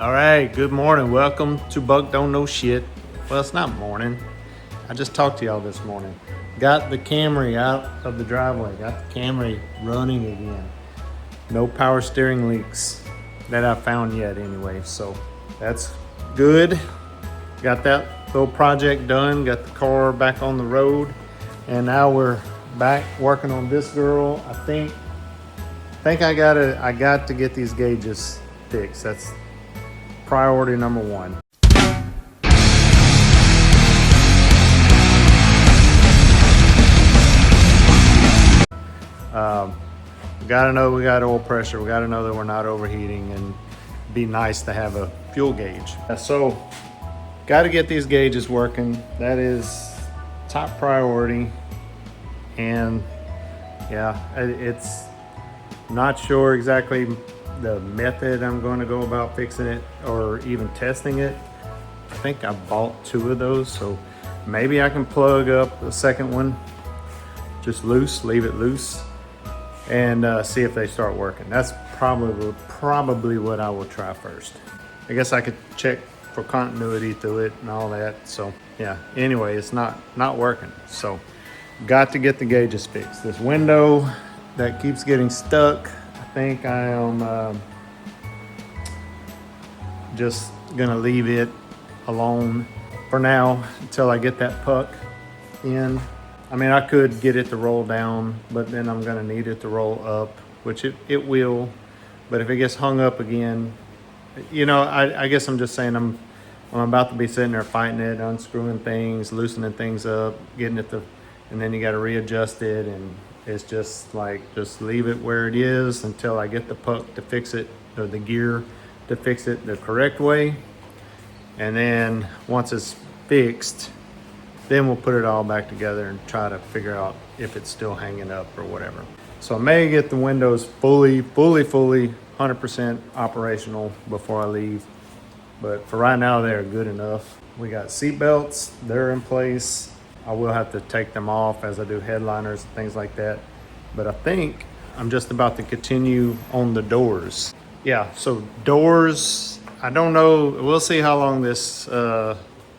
All right, good morning. Welcome to Buck Don't Know Shit. Well, it's not morning. I just talked to y'all this morning. Got the Camry out of the driveway. Got the Camry running again. No power steering leaks that I found yet anyway. So that's good. Got that little project done. Got the car back on the road. And now we're back working on this girl. I think I got to get these gauges fixed. That's priority number one. Gotta know we got oil pressure. We gotta know that we're not overheating, and be nice to have a fuel gauge. So, gotta get these gauges working. That is top priority. And yeah, it's not sure exactly the method I'm going to go about fixing it or even testing it. I think I bought two of those, so maybe I can plug up the second one just loose, leave it loose, and see if they start working. That's probably what I will try first. I guess I could check for continuity through it and all that. So yeah, anyway, it's not working, so got to get the gauges fixed. This window that keeps getting stuck, I think I am just gonna leave it alone for now until I get that puck in. I mean, I could get it to roll down, but then I'm gonna need it to roll up, which it will. But if it gets hung up again, you know, I guess I'm just saying I'm about to be sitting there fighting it, unscrewing things, loosening things up, getting it to, and then you got to readjust it, and it's just like, just leave it where it is until I get the puck to fix it, or the gear to fix it the correct way. And then once it's fixed, then we'll put it all back together and try to figure out if it's still hanging up or whatever. So I may get the windows fully 100% operational before I leave. But for right now, they're good enough. We got seat belts, they're in place. I will have to take them off as I do headliners and things like that. But I think I'm just about to continue on the doors. Yeah, so doors, I don't know. We'll see how long this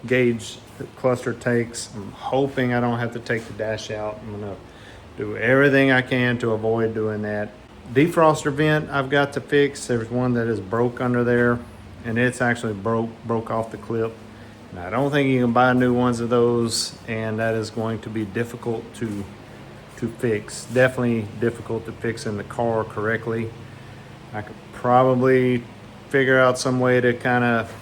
gauge cluster takes. I'm hoping I don't have to take the dash out. I'm gonna do everything I can to avoid doing that. Defroster vent I've got to fix. There's one that is broke under there, and it's actually broke off the clip. And I don't think you can buy new ones of those, and that is going to be difficult to fix. Definitely difficult to fix in the car correctly. I could probably figure out some way to kind of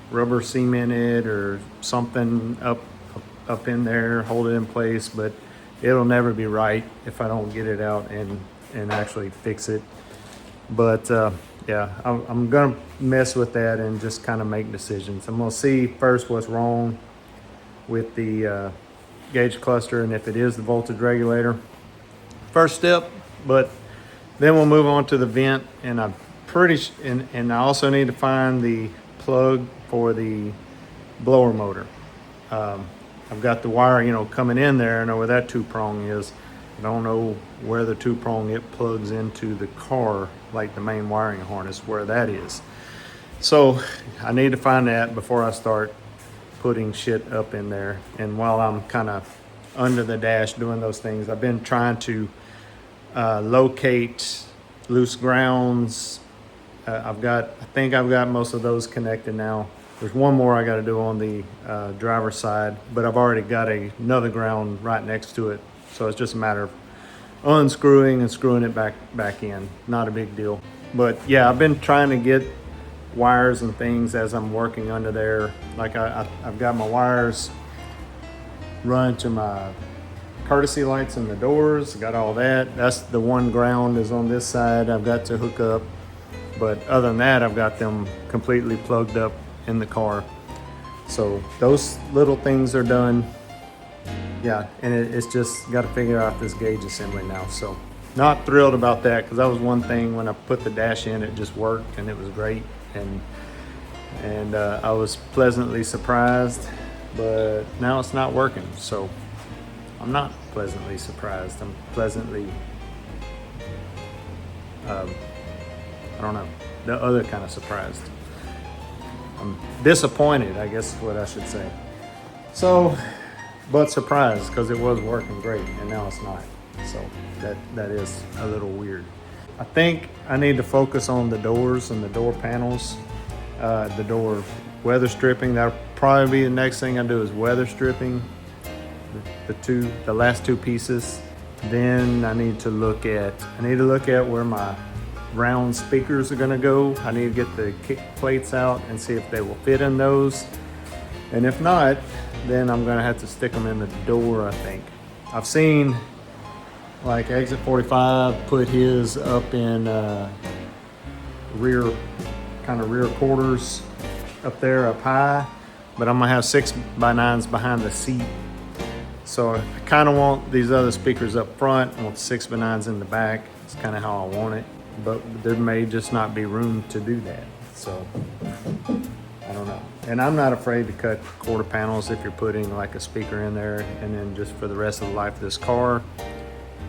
rubber cement it or something up in there, hold it in place, but it'll never be right if I don't get it out and actually fix it. But yeah, I'm gonna mess with that and just kind of make decisions. I'm gonna see first what's wrong with the gauge cluster, and if it is the voltage regulator, first step. But then we'll move on to the vent, and I'm and I also need to find the plug for the blower motor. I've got the wire, coming in there. I know where that 2-prong is. I don't know where the 2-prong it plugs into the car, like the main wiring harness, where that is. So I need to find that before I start putting shit up in there. And while I'm kind of under the dash doing those things, I've been trying to locate loose grounds. I think I've got most of those connected now. There's one more I got to do on the driver's side, but I've already got another ground right next to it. So it's just a matter of unscrewing and screwing it back in. Not a big deal. But yeah, I've been trying to get wires and things as I'm working under there. Like I've got my wires run to my courtesy lights in the doors. Got all that. That's the one ground is on this side I've got to hook up. But other than that, I've got them completely plugged up in the car. So those little things are done. Yeah, and it's just got to figure out this gauge assembly now. So not thrilled about that, because that was one thing when I put the dash in, it just worked and it was great. And I was pleasantly surprised, but now it's not working. So I'm not pleasantly surprised. I'm pleasantly, I don't know, the other kind of surprised. I'm disappointed, I guess is what I should say. So, but surprised, because it was working great and now it's not. So that is a little weird. I think I need to focus on the doors and the door panels, the door weather stripping. That'll probably be the next thing I do, is weather stripping the last two pieces. Then I need to look at where my round speakers are gonna go. I need to get the kick plates out and see if they will fit in those. And if not, then I'm gonna have to stick them in the door, I think. I've seen like Exit 45 put his up in rear quarters up there up high, but I'm gonna have 6x9s behind the seat. So I kind of want these other speakers up front. I want 6x9s in the back. It's kind of how I want it, but there may just not be room to do that. So I don't know. And I'm not afraid to cut quarter panels if you're putting like a speaker in there, and then just for the rest of the life of this car,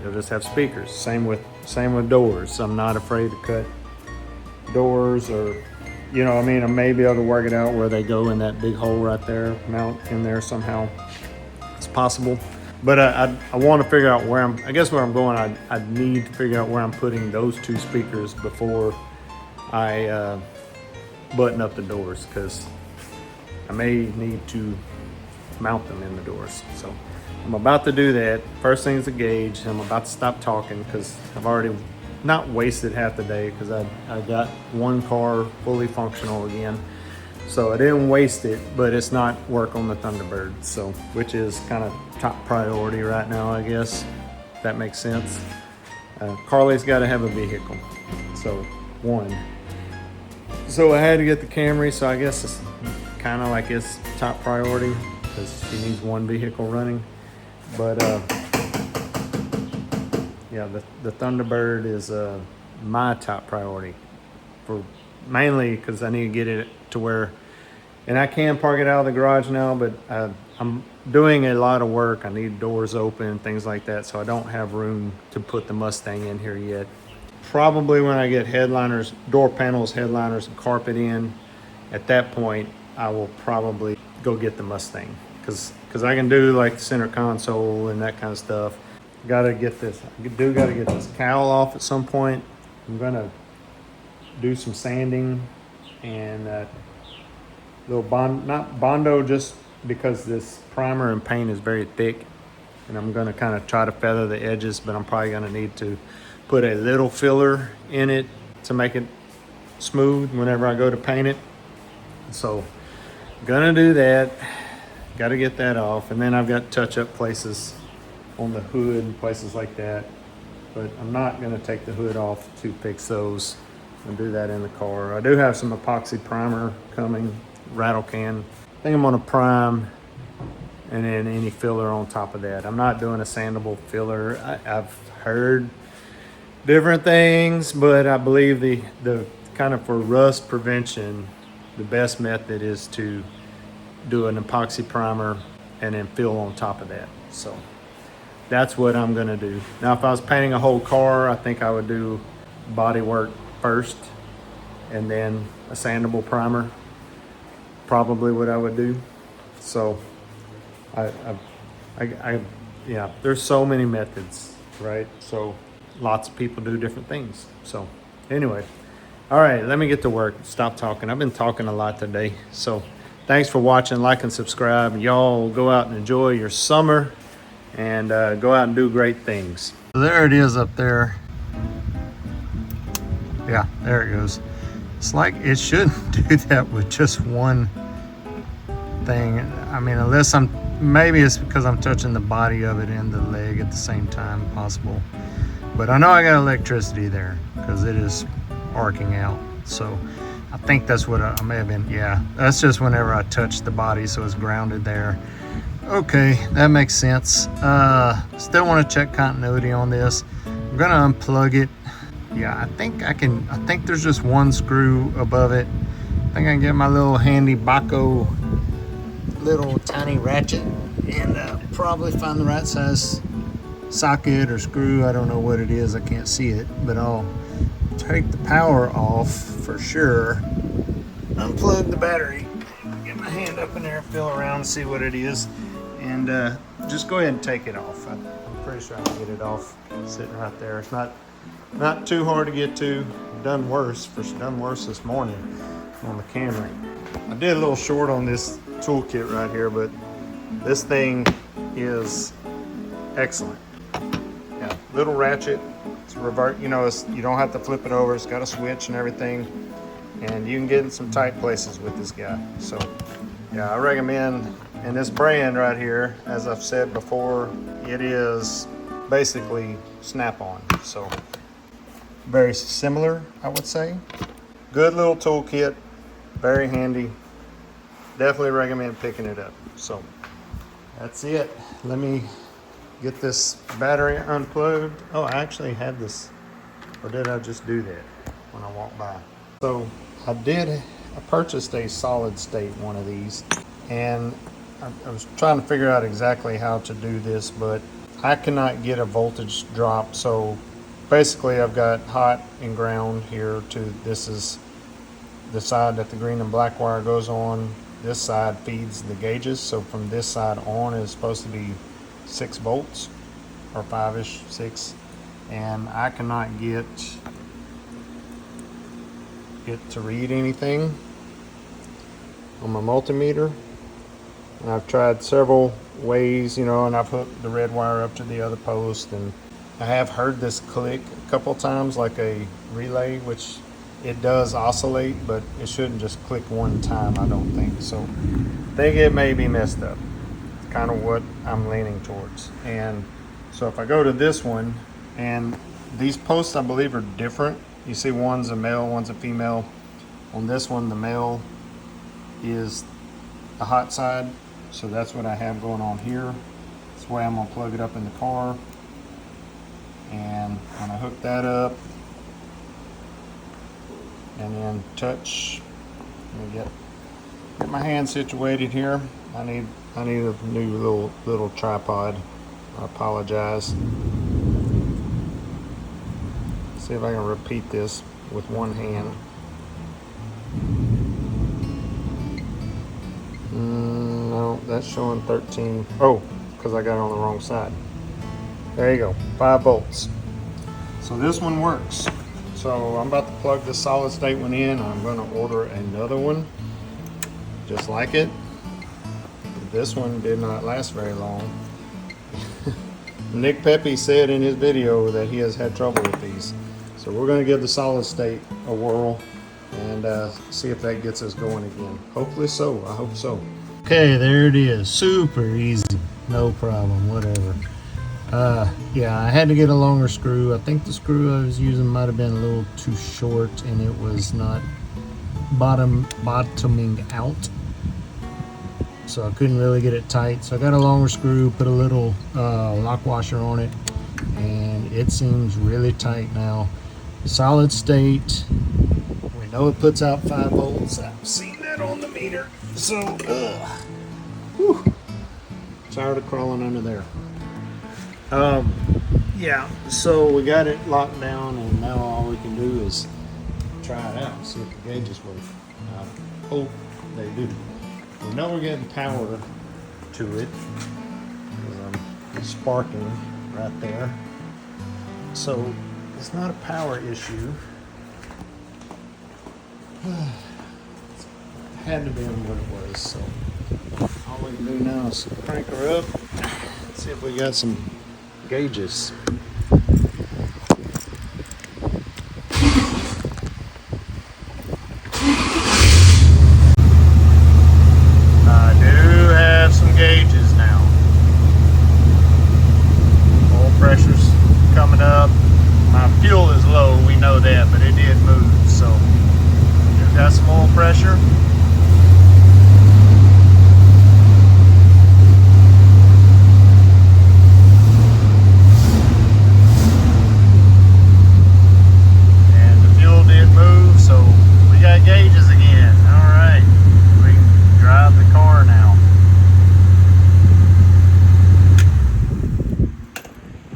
you'll just have speakers. Same with doors. I'm not afraid to cut doors, or, you know, I mean, I may be able to work it out where they go in that big hole right there, mount in there somehow. It's possible. But I want to figure out where I'm going. I need to figure out where I'm putting those two speakers before I button up the doors, because I may need to mount them in the doors. So I'm about to do that. First thing is the gauge. I'm about to stop talking because I've already not wasted half the day, because I got one car fully functional again. So I didn't waste it, but it's not work on the Thunderbird, so, which is kind of top priority right now, I guess. If that makes sense. Carly's got to have a vehicle, so one. So I had to get the Camry, so I guess it's kind of like it's top priority because she needs one vehicle running. But yeah, the Thunderbird is my top priority, for mainly because I need to get it to where, and I can park it out of the garage now, but I'm doing a lot of work. I need doors open, things like that, so I don't have room to put the Mustang in here yet. Probably when I get headliners, door panels, headliners, and carpet in, at that point, I will probably go get the Mustang, because I can do like the center console and that kind of stuff. Gotta get this, gotta get this cowl off at some point. I'm gonna do some sanding and not Bondo, just because this primer and paint is very thick, and I'm gonna kind of try to feather the edges, but I'm probably gonna need to put a little filler in it to make it smooth whenever I go to paint it. So gonna do that. Got to get that off, and then I've got touch-up places on the hood and places like that, but I'm not going to take the hood off to fix those and do that in the car. I do have some epoxy primer coming, rattle can. I think I'm going to prime and then any filler on top of that. I'm not doing a sandable filler. I've heard different things, but I believe the kind of for rust prevention, the best method is to do an epoxy primer and then fill on top of that. So that's what I'm gonna do. Now, if I was painting a whole car, I think I would do body work first and then a sandable primer. Probably what I would do. So yeah, there's so many methods, right? So lots of people do different things. So anyway, all right, let me get to work. Stop talking. I've been talking a lot today. So thanks for watching. Like and subscribe. Y'all go out and enjoy your summer and go out and do great things. There it is up there. Yeah, there it goes. It's like it shouldn't do that with just one thing. I mean, unless maybe it's because I'm touching the body of it and the leg at the same time, possible. But I know I got electricity there because it is arcing out. So I think that's what I may have been. Yeah, that's just whenever I touch the body, so it's grounded there. Okay, that makes sense. Still want to check continuity on this. I'm gonna unplug it. Yeah, I think there's just one screw above it. I think I can get my little handy Baco little tiny ratchet and probably find the right size socket or screw. I don't know what it is, I can't see it, but I'll take the power off for sure unplug the battery, get my hand up in there, feel around, see what it is, and just go ahead and take it off. I'm pretty sure I can get it off sitting right there. It's not too hard to get to. Done worse this morning on the Camry. I did a little short on this toolkit right here, but this thing is excellent. Yeah, little ratchet. It's revert. You know, you don't have to flip it over. It's got a switch and everything, and you can get in some tight places with this guy. So, yeah, I recommend. And this brand right here, as I've said before, it is basically Snap-on. So, very similar, I would say. Good little toolkit, very handy. Definitely recommend picking it up. So that's it. Let me get this battery unplugged. Oh, I actually had this, or did I just do that when I walked by? So I purchased a solid state one of these, and I was trying to figure out exactly how to do this, but I cannot get a voltage drop. So basically I've got hot and ground here this is the side that the green and black wire goes on. This side feeds the gauges, so from this side on is supposed to be 6 volts or 5-ish, 6, and I cannot get it to read anything on my multimeter. And I've tried several ways, you know, and I've hooked the red wire up to the other post, and I have heard this click a couple times like a relay, which it does oscillate, but it shouldn't just click one time, I don't think. So I think it may be messed up. It's kind of what I'm leaning towards. And so if I go to this one, and these posts I believe are different. You see one's a male, one's a female. On this one, the male is the hot side. So that's what I have going on here. That's the way I'm gonna plug it up in the car. And I'm gonna hook that up. And then touch. Let me get my hand situated here. I need a new little tripod. I apologize. See if I can repeat this with one hand. No, that's showing 13. Oh, because I got it on the wrong side. There you go, 5 volts. So this one works. So I'm about to plug the solid state one in. I'm going to order another one just like it. This one did not last very long. Nick Pepe said in his video that he has had trouble with these. So we're going to give the solid state a whirl and see if that gets us going again. Hopefully so. I hope so. Okay, there it is. Super easy. No problem. Whatever. Yeah, I had to get a longer screw. I think the screw I was using might have been a little too short and it was not bottoming out. So I couldn't really get it tight. So I got a longer screw, put a little lock washer on it, and it seems really tight now. Solid state. We know it puts out 5 volts. I've seen that on the meter. So, whew, tired of crawling under there. Yeah, so we got it locked down, and now all we can do is try it out, see if the gauges work. I hope they do. We know we're getting power to it. It's sparking right there. So it's not a power issue. It had to be what it was. So all we can do now is crank her up. See if we got some gauges. I do have some gauges now. Oil pressure's coming up. My fuel is low, we know that, but it did move. So we've got some oil pressure. Gauges again. All right, we can drive the car now.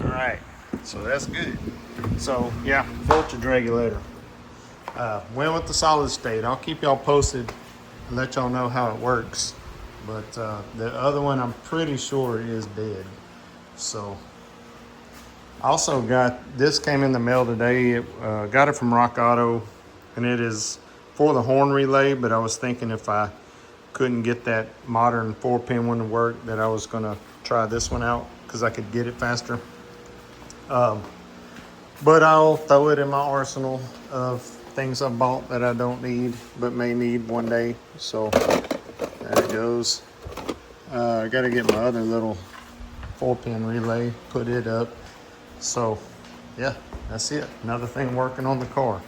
All right, so that's good. So yeah, voltage regulator. went with the solid state. I'll keep y'all posted and let y'all know how it works. But the other one I'm pretty sure is dead. So I also got, this came in the mail today. Got it from Rock Auto, and it is for the horn relay, but I was thinking if I couldn't get that modern 4-pin one to work, that I was gonna try this one out because I could get it faster. But I'll throw it in my arsenal of things I bought that I don't need but may need one day. So there it goes. I gotta get my other little 4-pin relay, put it up. So yeah, that's it. Another thing working on the car.